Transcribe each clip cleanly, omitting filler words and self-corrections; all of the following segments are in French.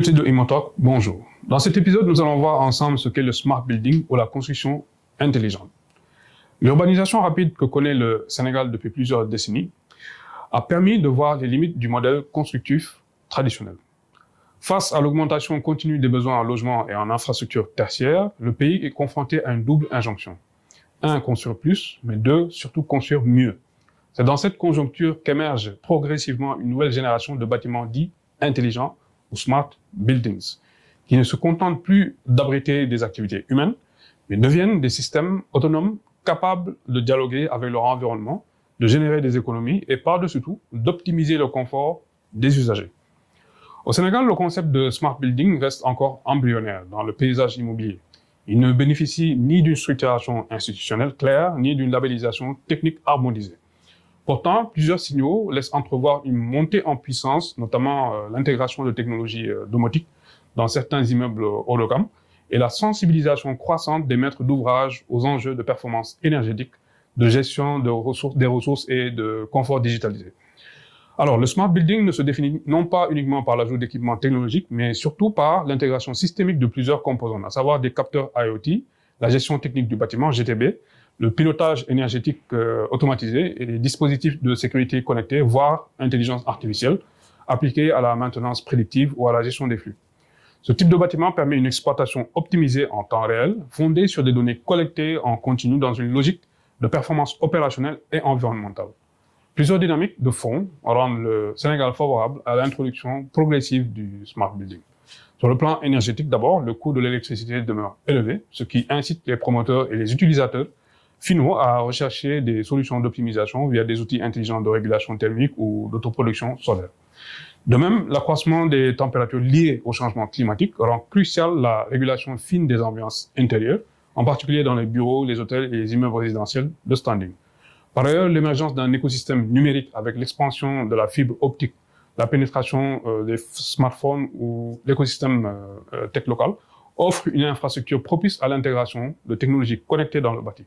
Communauté de Immotalk, bonjour. Dans cet épisode, nous allons voir ensemble ce qu'est le smart building ou la construction intelligente. L'urbanisation rapide que connaît le Sénégal depuis plusieurs décennies a permis de voir les limites du modèle constructif traditionnel. Face à l'augmentation continue des besoins en logement et en infrastructures tertiaires, le pays est confronté à une double injonction. 1. Construire plus, mais 2. Surtout construire mieux. C'est dans cette conjoncture qu'émerge progressivement une nouvelle génération de bâtiments dits intelligents ou smart buildings, qui ne se contentent plus d'abriter des activités humaines, mais deviennent des systèmes autonomes capables de dialoguer avec leur environnement, de générer des économies et par-dessus tout, d'optimiser le confort des usagers. Au Sénégal, le concept de smart building reste encore embryonnaire dans le paysage immobilier. Il ne bénéficie ni d'une structuration institutionnelle claire, ni d'une labellisation technique harmonisée. Pourtant, plusieurs signaux laissent entrevoir une montée en puissance, notamment l'intégration de technologies domotiques dans certains immeubles haut de gamme et la sensibilisation croissante des maîtres d'ouvrage aux enjeux de performance énergétique, de gestion des ressources et de confort digitalisé. Alors, le smart building ne se définit non pas uniquement par l'ajout d'équipements technologiques, mais surtout par l'intégration systémique de plusieurs composants, à savoir des capteurs IoT, la gestion technique du bâtiment, GTB, le pilotage énergétique automatisé et les dispositifs de sécurité connectés, voire intelligence artificielle, appliqués à la maintenance prédictive ou à la gestion des flux. Ce type de bâtiment permet une exploitation optimisée en temps réel, fondée sur des données collectées en continu dans une logique de performance opérationnelle et environnementale. Plusieurs dynamiques de fond rendent le Sénégal favorable à l'introduction progressive du smart building. Sur le plan énergétique d'abord, le coût de l'électricité demeure élevé, ce qui incite les promoteurs et les utilisateurs finaux à rechercher des solutions d'optimisation via des outils intelligents de régulation thermique ou d'autoproduction solaire. De même, l'accroissement des températures liées au changement climatique rend cruciale la régulation fine des ambiances intérieures, en particulier dans les bureaux, les hôtels et les immeubles résidentiels de standing. Par ailleurs, l'émergence d'un écosystème numérique avec l'expansion de la fibre optique, la pénétration des smartphones ou l'écosystème tech local offre une infrastructure propice à l'intégration de technologies connectées dans le bâti.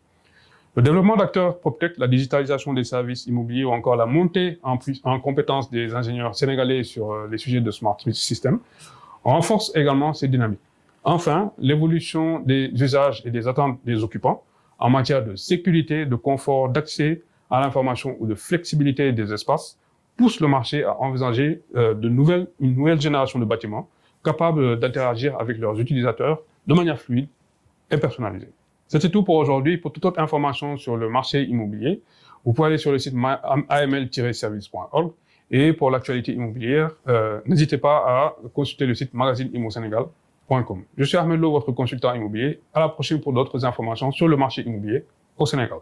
Le développement d'acteurs PropTech, la digitalisation des services immobiliers ou encore la montée en compétences des ingénieurs sénégalais sur les sujets de smart system renforce également ces dynamiques. Enfin, l'évolution des usages et des attentes des occupants en matière de sécurité, de confort, d'accès à l'information ou de flexibilité des espaces pousse le marché à envisager une nouvelle génération de bâtiments capables d'interagir avec leurs utilisateurs de manière fluide et personnalisée. C'était tout pour aujourd'hui. Pour toute autre information sur le marché immobilier, vous pouvez aller sur le site aml-service.org et pour l'actualité immobilière, n'hésitez pas à consulter le site magazineimmosenegal.com. Je suis Ahmed Lo, votre consultant immobilier. À la prochaine pour d'autres informations sur le marché immobilier au Sénégal.